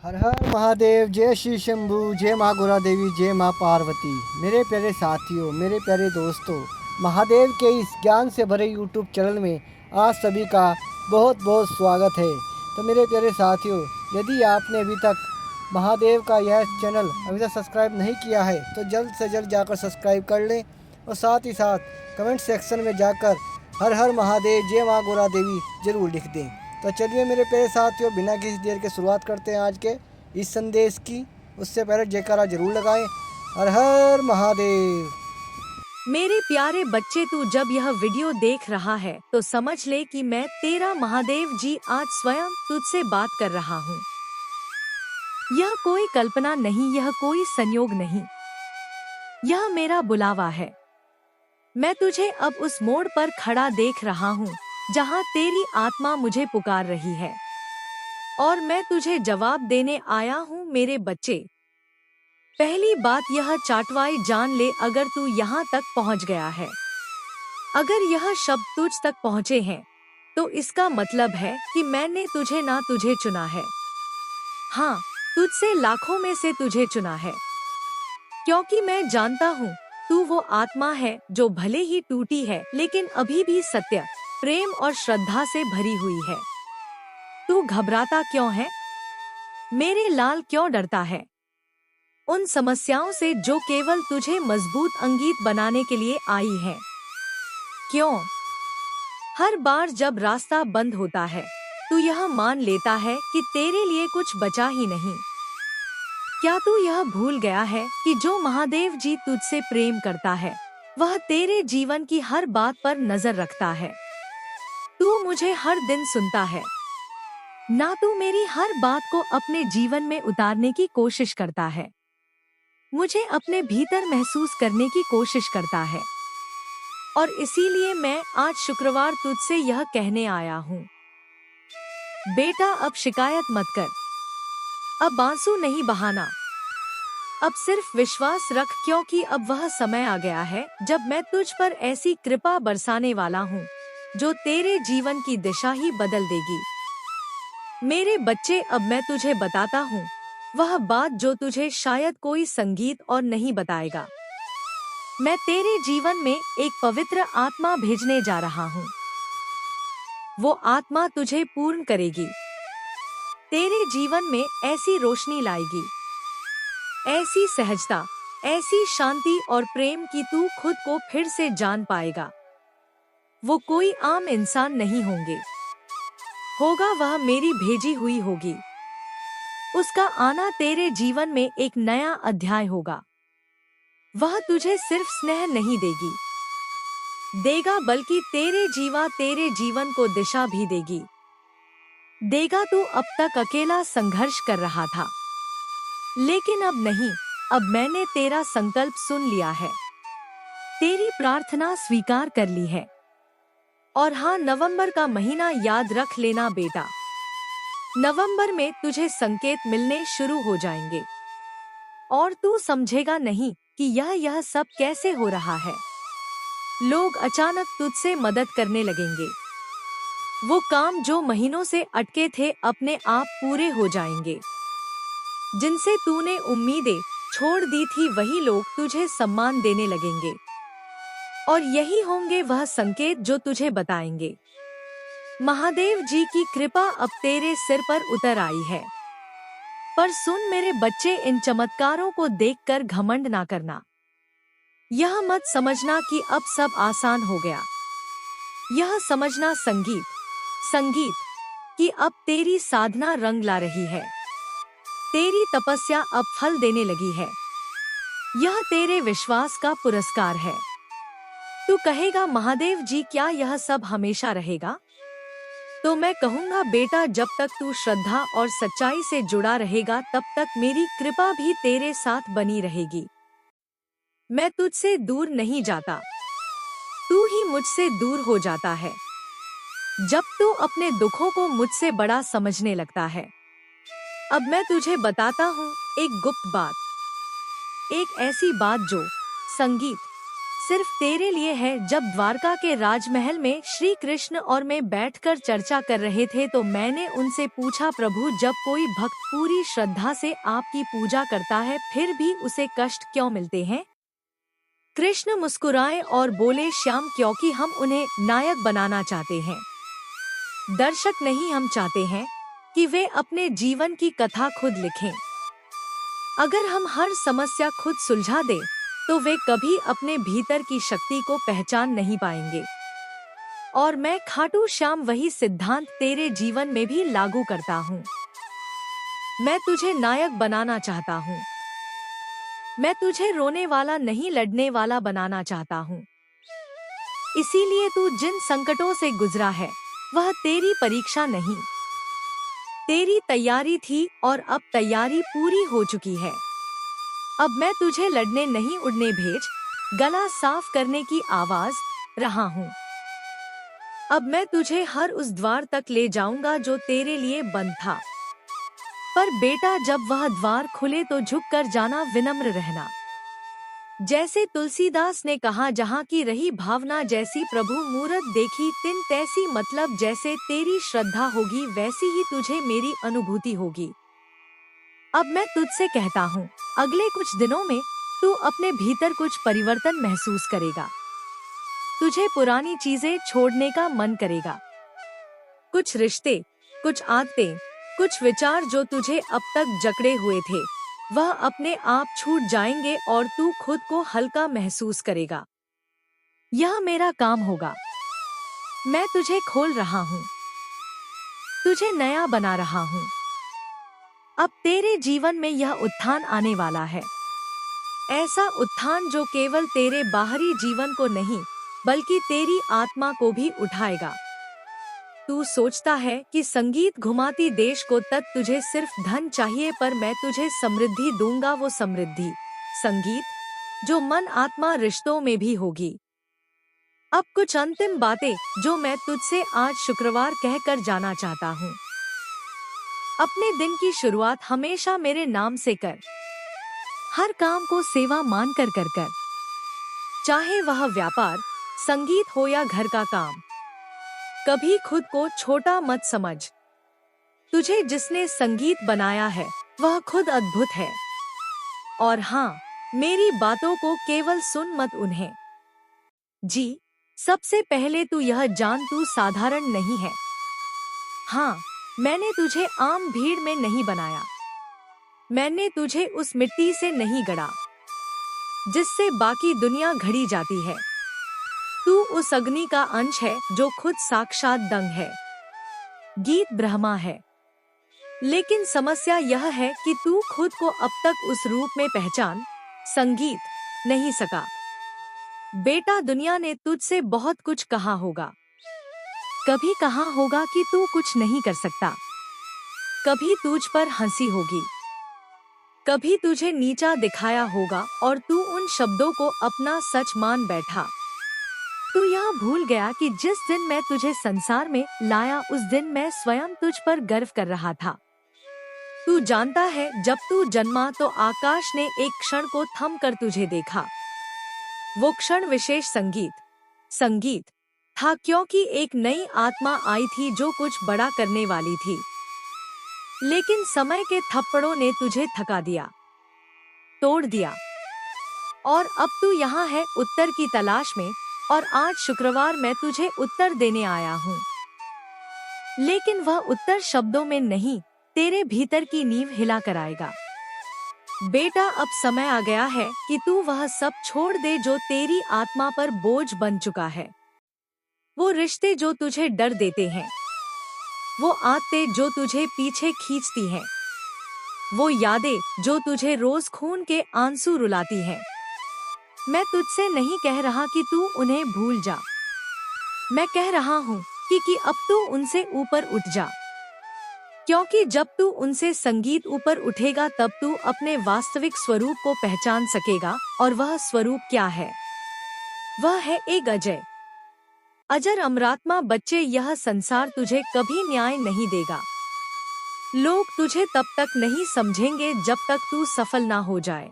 हर हर महादेव, जय श्री शंभू, जय माँ गोरा देवी, जय माँ पार्वती। मेरे प्यारे साथियों, मेरे प्यारे दोस्तों, महादेव के इस ज्ञान से भरे यूट्यूब चैनल में आप सभी का बहुत बहुत स्वागत है। तो मेरे प्यारे साथियों, यदि आपने अभी तक महादेव का यह चैनल अभी तक सब्सक्राइब नहीं किया है तो जल्द से जल्द जाकर सब्सक्राइब कर लें और साथ ही साथ कमेंट सेक्शन में जाकर हर हर महादेव, जय माँ गोरा देवी ज़रूर लिख दें। तो चलिए मेरे प्यारे साथियों, बिना किसी देर के शुरुआत करते हैं आज के इस संदेश की। उससे पहले जयकारा जरूर लगाएं, हर हर महादेव। मेरे प्यारे बच्चे, तू जब यह वीडियो देख रहा है तो समझ ले कि मैं तेरा महादेव जी आज स्वयं तुझसे बात कर रहा हूँ। यह कोई कल्पना नहीं, यह कोई संयोग नहीं, यह मेरा बुलावा है। मैं तुझे अब उस मोड़ पर खड़ा देख रहा हूँ जहाँ तेरी आत्मा मुझे पुकार रही है और मैं तुझे जवाब देने आया हूँ मेरे बच्चे। पहली बात यह चाटवाई जान ले, अगर तू यहाँ तक पहुँच गया है, अगर यह शब्द तुझ तक पहुँचे हैं तो इसका मतलब है कि मैंने तुझे ना तुझे चुना है, हाँ, तुझसे लाखों में से तुझे चुना है। क्योंकि मैं जानता हूँ तू वो आत्मा है जो भले ही टूटी है लेकिन अभी भी सत्य, प्रेम और श्रद्धा से भरी हुई है। तू घबराता क्यों है मेरे लाल, क्यों डरता है उन समस्याओं से जो केवल तुझे मजबूत अंगीत बनाने के लिए आई है? क्यों हर बार जब रास्ता बंद होता है तू यह मान लेता है कि तेरे लिए कुछ बचा ही नहीं? क्या तू यह भूल गया है कि जो महादेव जी तुझसे प्रेम करता है वह तेरे जीवन की हर बात पर नजर रखता है? तू मुझे हर दिन सुनता है ना, तू मेरी हर बात को अपने जीवन में उतारने की कोशिश करता है, मुझे अपने भीतर महसूस करने की कोशिश करता है। और इसीलिए मैं आज शुक्रवार तुझसे यह कहने आया हूँ, बेटा अब शिकायत मत कर, अब आंसू नहीं बहाना, अब सिर्फ विश्वास रख, क्योंकि अब वह समय आ गया है जब मैं तुझ पर ऐसी कृपा बरसाने वाला हूँ जो तेरे जीवन की दिशा ही बदल देगी। मेरे बच्चे, अब मैं तुझे बताता हूँ वह बात जो तुझे शायद कोई संगीत और नहीं बताएगा। मैं तेरे जीवन में एक पवित्र आत्मा भेजने जा रहा हूँ। वो आत्मा तुझे पूर्ण करेगी, तेरे जीवन में ऐसी रोशनी लाएगी, ऐसी सहजता, ऐसी शांति और प्रेम कि तू खुद को फिर से जान पाएगा। वो कोई आम इंसान नहीं होगा, वह मेरी भेजी हुई होगी। उसका आना तेरे जीवन में एक नया अध्याय होगा। वह तुझे सिर्फ स्नेह नहीं देगा बल्कि तेरे जीवन को दिशा भी देगा। तू अब तक अकेला संघर्ष कर रहा था, लेकिन अब नहीं, अब मैंने तेरा संकल्प सुन लिया है, तेरी प्रार्थना स्वीकार कर ली है। और हाँ, नवंबर का महीना याद रख लेना बेटा, नवंबर में तुझे संकेत मिलने शुरू हो जाएंगे और तू समझेगा नहीं कि यह सब कैसे हो रहा है। लोग अचानक तुझसे मदद करने लगेंगे, वो काम जो महीनों से अटके थे अपने आप पूरे हो जाएंगे। जिनसे तूने उम्मीदें छोड़ दी थी वही लोग तुझे सम्मान देने लगेंगे और यही होंगे वह संकेत जो तुझे बताएंगे महादेव जी की कृपा अब तेरे सिर पर उतर आई है। पर सुन मेरे बच्चे, इन चमत्कारों को देखकर घमंड ना करना, यह मत समझना कि अब सब आसान हो गया, यह समझना संगीत कि अब तेरी साधना रंग ला रही है, तेरी तपस्या अब फल देने लगी है, यह तेरे विश्वास का पुरस्कार है। तू कहेगा महादेव जी, क्या यह सब हमेशा रहेगा? तो मैं कहूँगा बेटा, जब तक तू श्रद्धा और सच्चाई से जुड़ा रहेगा तब तक मेरी कृपा भी तेरे साथ बनी रहेगी। मैं तुझसे दूर नहीं जाता, तू ही मुझसे दूर हो जाता है जब तू अपने दुखों को मुझसे बड़ा समझने लगता है। अब मैं तुझे बताता हूँ एक गुप्त बात, एक ऐसी बात जो संगीत, सिर्फ तेरे लिए है। जब द्वारका के राजमहल में श्री कृष्ण और मैं बैठकर चर्चा कर रहे थे तो मैंने उनसे पूछा, प्रभु जब कोई भक्त पूरी श्रद्धा से आपकी पूजा करता है फिर भी उसे कष्ट क्यों मिलते हैं? कृष्ण मुस्कुराए और बोले, श्याम क्योंकि हम उन्हें नायक बनाना चाहते हैं, दर्शक नहीं। हम चाहते हैं कि वे अपने जीवन की कथा खुद लिखें। अगर हम हर समस्या खुद सुलझा दें तो वे कभी अपने भीतर की शक्ति को पहचान नहीं पाएंगे। और मैं खाटू श्याम वही सिद्धांत तेरे जीवन में भी लागू करता हूँ। मैं तुझे नायक बनाना चाहता हूँ। मैं तुझे रोने वाला नहीं, लड़ने वाला बनाना चाहता हूँ। इसीलिए तू जिन संकटों से गुजरा है वह तेरी परीक्षा नहीं, तेरी तैयारी थी और अब तैयारी पूरी हो चुकी है। अब मैं तुझे लड़ने नहीं, उड़ने भेज गला साफ करने की आवाज रहा हूँ। अब मैं तुझे हर उस द्वार तक ले जाऊंगा जो तेरे लिए बंद था। पर बेटा जब वह द्वार खुले तो झुक कर जाना, विनम्र रहना। जैसे तुलसीदास ने कहा, जहाँ की रही भावना जैसी प्रभु मूरत देखी तिन तैसी। मतलब जैसे तेरी श्रद्धा होगी वैसी ही तुझे मेरी अनुभूति होगी। अब मैं तुझसे कहता हूँ, अगले कुछ दिनों में तू अपने भीतर कुछ परिवर्तन महसूस करेगा। तुझे पुरानी चीजें छोड़ने का मन करेगा। कुछ रिश्ते, कुछ आदतें, कुछ विचार जो तुझे अब तक जकड़े हुए थे वह अपने आप छूट जाएंगे और तू खुद को हल्का महसूस करेगा। यह मेरा काम होगा। मैं तुझे खोल रहा हूँ, तुझे नया बना रहा हूँ। अब तेरे जीवन में यह उत्थान आने वाला है। ऐसा उत्थान जो केवल तेरे बाहरी जीवन को नहीं बल्कि तेरी आत्मा को भी उठाएगा। तू सोचता है कि संगीत घुमाती देश को तक तुझे सिर्फ धन चाहिए, पर मैं तुझे समृद्धि दूंगा। वो समृद्धि, संगीत जो मन आत्मा रिश्तों में भी होगी। अब कुछ अंतिम बातें जो मैं तुझसे आज शुक्रवार कहकर जाना चाहता हूँ। अपने दिन की शुरुआत हमेशा मेरे नाम से कर। हर काम को सेवा मान कर कर। चाहे वह व्यापार, संगीत हो या घर का काम। कभी खुद को छोटा मत समझ। तुझे जिसने संगीत बनाया है वह खुद अद्भुत है। और हाँ, मेरी बातों को केवल सुन मत, उन्हें जी। सबसे पहले तू यह जान, तू साधारण नहीं है। हाँ, मैंने तुझे आम भीड़ में नहीं बनाया। मैंने तुझे उस मिट्टी से नहीं गढ़ा जिससे बाकी दुनिया घड़ी जाती है। तू उस अग्नि का अंश है जो खुद साक्षात दंग है, गीत ब्रह्मा है। लेकिन समस्या यह है कि तू खुद को अब तक उस रूप में पहचान, संगीत नहीं सका। बेटा, दुनिया ने तुझसे बहुत कुछ कहा होगा। कभी कहा होगा कि तू कुछ नहीं कर सकता। कभी तुझ पर हंसी होगी। कभी तुझे नीचा दिखाया होगा और तू उन शब्दों को अपना सच मान बैठा। तू यह भूल गया कि जिस दिन मैं तुझे संसार में लाया उस दिन मैं स्वयं तुझ पर गर्व कर रहा था। तू जानता है, जब तू जन्मा तो आकाश ने एक क्षण को थम कर तुझे देखा। वो क्षण विशेष संगीत था, क्योंकि एक नई आत्मा आई थी जो कुछ बड़ा करने वाली थी। लेकिन समय के थप्पड़ों ने तुझे थका दिया, तोड़ दिया। और अब तू यहाँ है उत्तर की तलाश में, और आज शुक्रवार मैं तुझे उत्तर देने आया हूँ। लेकिन वह उत्तर शब्दों में नहीं, तेरे भीतर की नींव हिला कर आएगा। बेटा, अब समय आ गया है कि तू वह सब छोड़ दे जो तेरी आत्मा पर बोझ बन चुका है। वो रिश्ते जो तुझे डर देते हैं, वो आदतें जो तुझे पीछे खींचती हैं, वो यादें जो तुझे रोज खून के आंसू रुलाती हैं। मैं तुझसे नहीं कह रहा कि तू उन्हें भूल जा। मैं कह रहा हूँ कि अब तू उनसे ऊपर उठ जा। क्योंकि जब तू उनसे संगीत ऊपर उठेगा तब तू अपने वास्तविक स्वरूप को पहचान सकेगा। और वह स्वरूप क्या है? वह है एक अजर अमरात्मा बच्चे। यह संसार तुझे कभी न्याय नहीं देगा। लोग तुझे तब तक नहीं समझेंगे जब तक तू सफल ना हो जाए।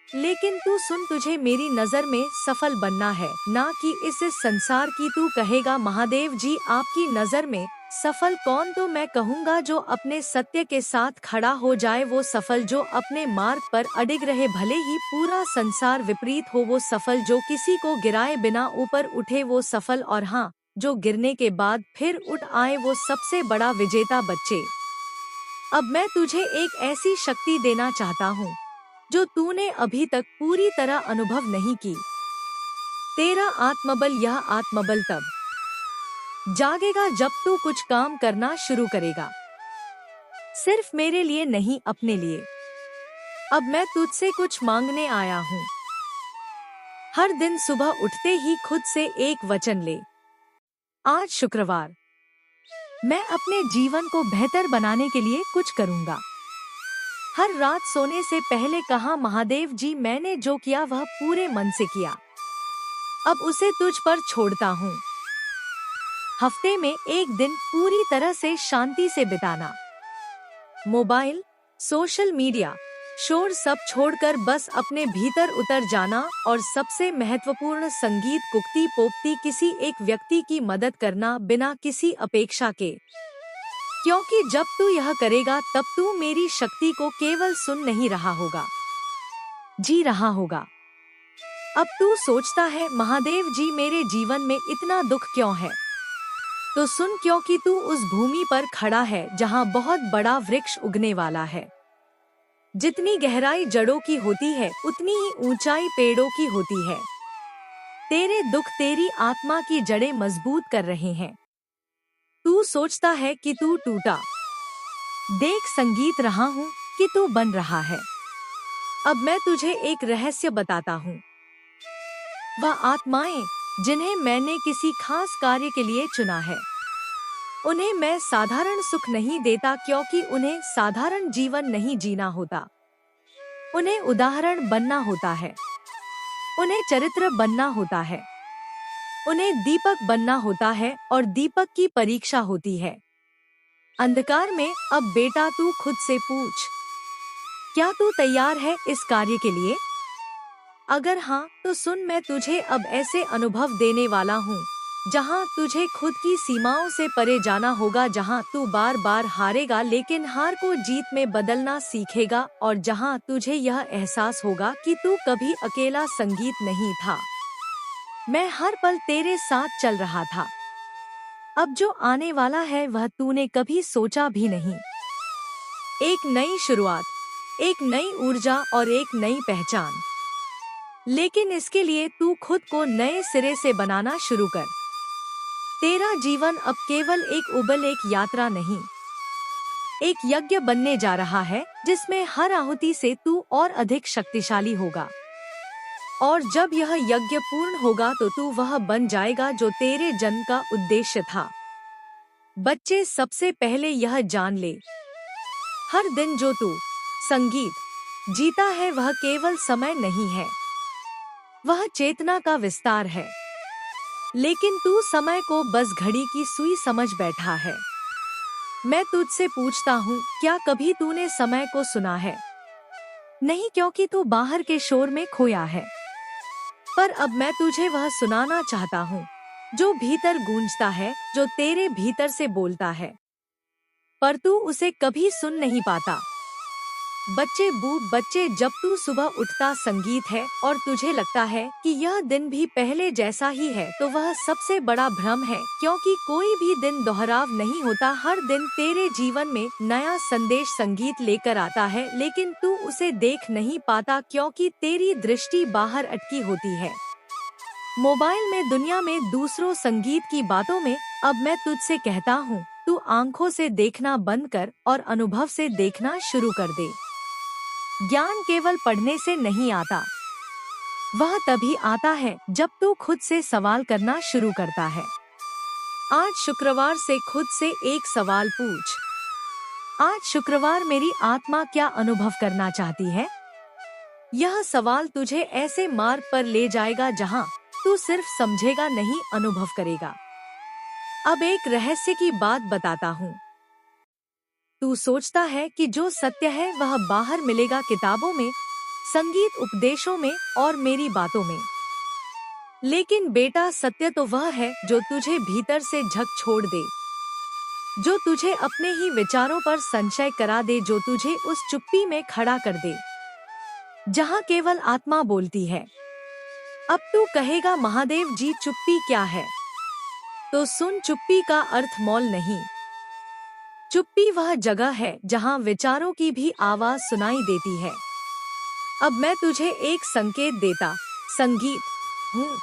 लेकिन तू सुन, तुझे मेरी नजर में सफल बनना है, ना कि इस संसार की। तू कहेगा महादेव जी आपकी नजर में सफल कौन? तो मैं कहूँगा जो अपने सत्य के साथ खड़ा हो जाए वो सफल, जो अपने मार्ग पर अडिग रहे भले ही पूरा संसार विपरीत हो वो सफल, जो किसी को गिराए बिना ऊपर उठे वो सफल, और हाँ, जो गिरने के बाद फिर उठ आए वो सबसे बड़ा विजेता। बच्चे, अब मैं तुझे एक ऐसी शक्ति देना चाहता हूँ जो तूने अभी तक पूरी तरह अनुभव नहीं की। तेरा आत्मबल, यह आत्मबल तब जागेगा जब तू कुछ काम करना शुरू करेगा, सिर्फ मेरे लिए नहीं, अपने लिए। अब मैं तुझसे कुछ मांगने आया हूँ। हर दिन सुबह उठते ही खुद से एक वचन ले। आज शुक्रवार, मैं अपने जीवन को बेहतर बनाने के लिए कुछ करूँगा। हर रात सोने से पहले कहा महादेव जी मैंने जो किया वह पूरे मन से किया, अब उसे तुझ पर छोड़ता हूँ। हफ्ते में एक दिन पूरी तरह से शांति से बिताना। मोबाइल, सोशल मीडिया, शोर सब छोड़कर बस अपने भीतर उतर जाना, और सबसे महत्वपूर्ण संगीत, कुक्ति पोक्ति, किसी एक व्यक्ति की मदद करना बिना किसी अपेक्षा के। क्योंकि जब तू यह करेगा तब तू मेरी शक्ति को केवल सुन नहीं रहा होगा, जी रहा होगा। अब तू सोचता है महादेव जी मेरे जीवन में इतना दुख क्यों है? तो सुन, क्योंकि तू उस भूमि पर खड़ा है जहाँ बहुत बड़ा वृक्ष उगने वाला है। जितनी गहराई जड़ों की होती है उतनी ही ऊंचाई पेड़ों की होती है। तेरे दुख तेरी आत्मा की जड़ें मजबूत कर रहे हैं। तू सोचता है कि तू टूटा, देख संगीत रहा हूँ कि तू बन रहा है। अब मैं तुझे एक रहस्य बताता हूँ। वह आत्माएं जिन्हें मैंने किसी खास कार्य के लिए चुना है, उन्हें मैं साधारण सुख नहीं देता, क्योंकि उन्हें साधारण जीवन नहीं जीना होता। उन्हें उदाहरण बनना होता है, उन्हें चरित्र बनना होता है, उन्हें दीपक बनना होता है, और दीपक की परीक्षा होती है अंधकार में। अब बेटा तू खुद से पूछ, क्या तू तैयार है इस कार्य के लिए? अगर हाँ तो सुन, मैं तुझे अब ऐसे अनुभव देने वाला हूँ जहाँ तुझे खुद की सीमाओं से परे जाना होगा, जहाँ तू बार बार हारेगा लेकिन हार को जीत में बदलना सीखेगा, और जहाँ तुझे यह एहसास होगा कि तू कभी अकेला संगीत नहीं था। मैं हर पल तेरे साथ चल रहा था। अब जो आने वाला है वह तूने कभी सोचा भी नहीं। एक नई शुरुआत, एक नई ऊर्जा और एक नई पहचान। लेकिन इसके लिए तू खुद को नए सिरे से बनाना शुरू कर। तेरा जीवन अब केवल एक यात्रा नहीं, एक यज्ञ बनने जा रहा है जिसमें हर आहुति से तू और अधिक शक्तिशाली होगा। और जब यह यज्ञ पूर्ण होगा तो तू वह बन जाएगा जो तेरे जन्म का उद्देश्य था। बच्चे, सबसे पहले यह जान ले, हर दिन जो तू संगीत जीता है वह केवल समय नहीं है, वह चेतना का विस्तार है। लेकिन तू समय को बस घड़ी की सुई समझ बैठा है। मैं तुझसे पूछता हूँ, क्या कभी तूने समय को सुना है? नहीं, क्योंकि तू बाहर के शोर में खोया है। पर अब मैं तुझे वह सुनाना चाहता हूँ जो भीतर गूंजता है, जो तेरे भीतर से बोलता है, पर तू उसे कभी सुन नहीं पाता। बच्चे, बच्चे, जब तू सुबह उठता संगीत है और तुझे लगता है कि यह दिन भी पहले जैसा ही है, तो वह सबसे बड़ा भ्रम है, क्योंकि कोई भी दिन दोहराव नहीं होता। हर दिन तेरे जीवन में नया संदेश संगीत लेकर आता है, लेकिन तू उसे देख नहीं पाता क्योंकि तेरी दृष्टि बाहर अटकी होती है, मोबाइल में, दुनिया में, दूसरों संगीत की बातों में। अब मैं तुझसे कहता हूँ, तू आंखों से देखना बंद कर और अनुभव से देखना शुरू कर दे। ज्ञान केवल पढ़ने से नहीं आता, वह तभी आता है जब तू खुद से सवाल करना शुरू करता है। आज शुक्रवार से खुद से एक सवाल पूछ, आज शुक्रवार मेरी आत्मा क्या अनुभव करना चाहती है? यह सवाल तुझे ऐसे मार्ग पर ले जाएगा जहां तू सिर्फ समझेगा नहीं, अनुभव करेगा। अब एक रहस्य की बात बताता हूँ। तू सोचता है कि जो सत्य है वह बाहर मिलेगा किताबों में, संगीत उपदेशों में और मेरी बातों में। लेकिन बेटा, सत्य तो वह है जो तुझे भीतर से झक छोड़ दे, जो तुझे अपने ही विचारों पर संशय करा दे, जो तुझे उस चुप्पी में खड़ा कर दे जहाँ केवल आत्मा बोलती है। अब तू कहेगा, महादेव जी चुप्पी क्या है? तो सुन, चुप्पी का अर्थ मौन नहीं। चुप्पी वह जगह है जहाँ विचारों की भी आवाज सुनाई देती है। अब मैं तुझे एक संकेत देता, संगीत हूँ।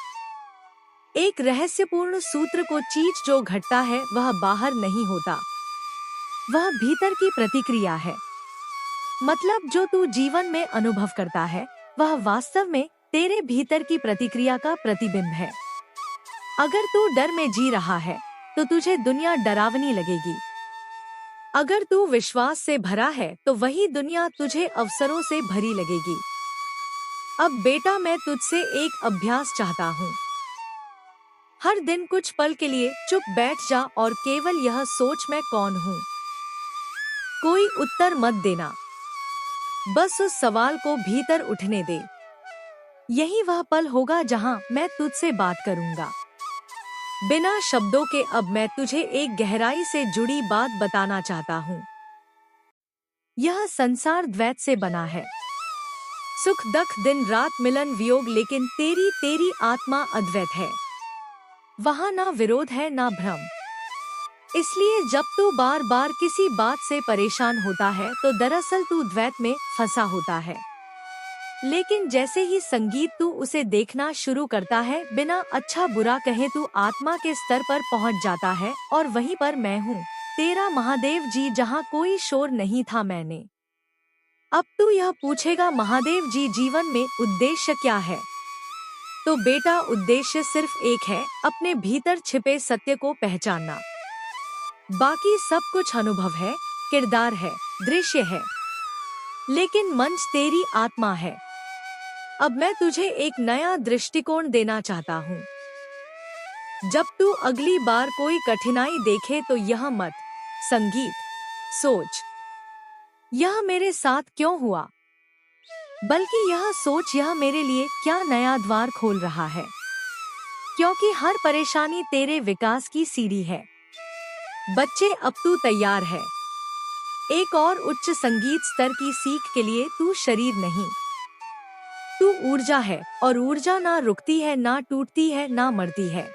एक रहस्यपूर्ण सूत्र को चीज जो घटता है वह बाहर नहीं होता, वह भीतर की प्रतिक्रिया है। मतलब जो तू जीवन में अनुभव करता है वह वास्तव में तेरे भीतर की प्रतिक्रिया का प्रतिबिंब है। अगर तू डर में जी रहा है तो तुझे दुनिया डरावनी लगेगी। अगर तू विश्वास से भरा है तो वही दुनिया तुझे अवसरों से भरी लगेगी। अब बेटा, मैं तुझसे एक अभ्यास चाहता हूँ। हर दिन कुछ पल के लिए चुप बैठ जा और केवल यह सोच, मैं कौन हूँ। कोई उत्तर मत देना, बस उस सवाल को भीतर उठने दे। यही वह पल होगा जहाँ मैं तुझसे बात करूँगा, बिना शब्दों के। अब मैं तुझे एक गहराई से जुड़ी बात बताना चाहता हूँ। यह संसार द्वैत से बना है, सुख दुख, दिन रात, मिलन वियोग, लेकिन तेरी आत्मा अद्वैत है। वहाँ ना विरोध है ना भ्रम। इसलिए जब तू बार बार किसी बात से परेशान होता है तो दरअसल तू द्वैत में फंसा होता है। लेकिन जैसे ही संगीत तू उसे देखना शुरू करता है, बिना अच्छा बुरा कहे तू आत्मा के स्तर पर पहुंच जाता है। और वहीं पर मैं हूँ, तेरा महादेव जी, जहाँ कोई शोर नहीं था मैंने। अब तू यह पूछेगा, महादेव जी जीवन में उद्देश्य क्या है? तो बेटा, उद्देश्य सिर्फ एक है, अपने भीतर छिपे सत्य को पहचानना। बाकी सब कुछ अनुभव है, किरदार है, दृश्य है, लेकिन मंच तेरी आत्मा है। अब मैं तुझे एक नया दृष्टिकोण देना चाहता हूँ। जब तू अगली बार कोई कठिनाई देखे तो यह मत संगीत सोच, यह मेरे साथ क्यों हुआ, बल्कि यह सोच, यह मेरे लिए क्या नया द्वार खोल रहा है। क्योंकि हर परेशानी तेरे विकास की सीढ़ी है। बच्चे, अब तू तैयार है एक और उच्च संगीत स्तर की सीख के लिए। तू शरीर नहीं, तू ऊर्जा है, और ऊर्जा ना रुकती है, ना टूटती है, ना मरती है,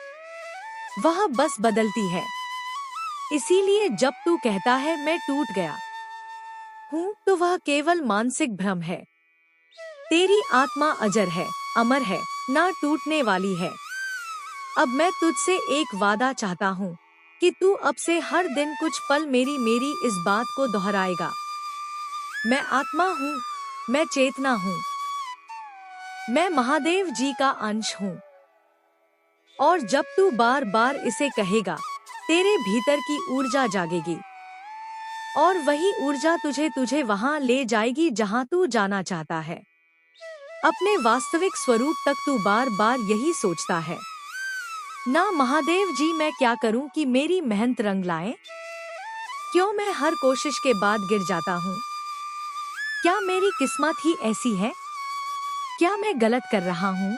वह बस बदलती है। इसीलिए जब तू कहता है मैं टूट गया हूँ, तो वह केवल मानसिक भ्रम है। तेरी आत्मा अजर है, अमर है, ना टूटने वाली है। अब मैं तुझसे एक वादा चाहता हूँ कि तू अब से हर दिन कुछ पल मेरी इस बात को दोहराएगा, मैं आत्मा हूँ, मैं चेतना हूँ, मैं महादेव जी का अंश हूँ। और जब तू बार बार इसे कहेगा, तेरे भीतर की ऊर्जा जागेगी, और वही ऊर्जा तुझे वहाँ ले जाएगी जहाँ तू जाना चाहता है। अपने वास्तविक स्वरूप तक तू बार बार यही सोचता है ना, महादेव जी मैं क्या करूं कि मेरी मेहनत रंग लाए? क्यों मैं हर कोशिश के बाद गिर जाता हूं? क्या मेरी किस्मत ही ऐसी है? क्या मैं गलत कर रहा हूं?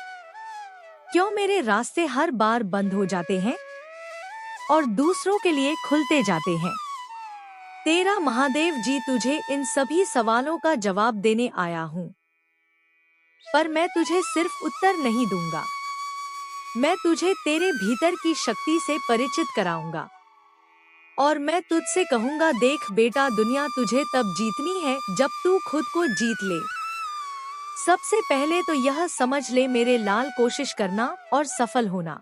क्यों मेरे रास्ते हर बार बंद हो जाते हैं और दूसरों के लिए खुलते जाते हैं? तेरा महादेव जी तुझे इन सभी सवालों का जवाब देने आया हूँ। पर मैं तुझे सिर्फ उत्तर नहीं दूंगा, मैं तुझे तेरे भीतर की शक्ति से परिचित कराऊंगा। और मैं तुझसे कहूंगा, देख बेटा, दुनिया तुझे तब जीतनी है जब तू खुद को जीत ले। सबसे पहले तो यह समझ ले, मेरे लाल, कोशिश करना और सफल होना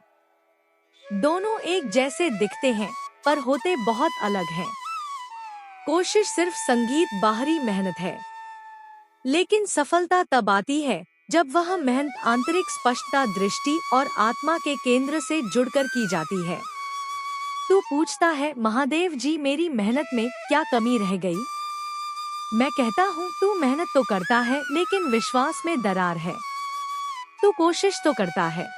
दोनों एक जैसे दिखते हैं पर होते बहुत अलग हैं। कोशिश सिर्फ संगीत, बाहरी मेहनत है, लेकिन सफलता तब आती है जब वह मेहनत आंतरिक स्पष्टता, दृष्टि और आत्मा के केंद्र से जुड़कर की जाती है। तू पूछता है, महादेव जी मेरी मेहनत में क्या कमी रह गई? मैं कहता हूँ, तू मेहनत तो करता है लेकिन विश्वास में दरार है। तू कोशिश तो करता है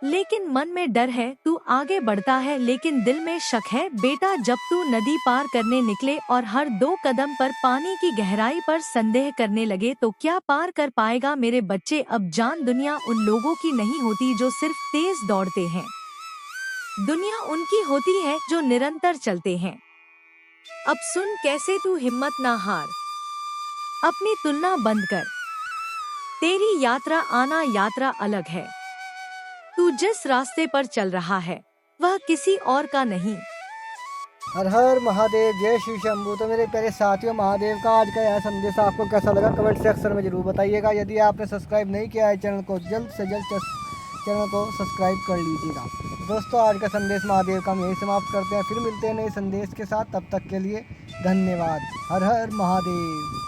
लेकिन मन में डर है। तू आगे बढ़ता है लेकिन दिल में शक है। बेटा, जब तू नदी पार करने निकले और हर 2 कदम पर पानी की गहराई पर संदेह करने लगे तो क्या पार कर पाएगा? मेरे बच्चे, अब जान, दुनिया उन लोगों की नहीं होती जो सिर्फ तेज दौड़ते हैं। दुनिया उनकी होती है जो निरंतर चलते हैं। अब सुन, कैसे तू हिम्मत ना हार, अपनी तुलना बंद कर। तेरी यात्रा आना यात्रा अलग है। तू जिस रास्ते पर चल रहा है वह किसी और का नहीं। हर हर महादेव, जय श्री शंभू। तो मेरे प्यारे साथियों, महादेव का आज का यह संदेश आपको कैसा लगा कमेंट सेक्शन में जरूर बताइएगा। यदि आपने सब्सक्राइब नहीं किया है चैनल को, जल्द से जल्द चैनल को सब्सक्राइब कर लीजिएगा। दोस्तों, आज का संदेश महादेव का हम यही समाप्त करते हैं। फिर मिलते हैं नए संदेश के साथ। तब तक के लिए धन्यवाद। हर हर महादेव।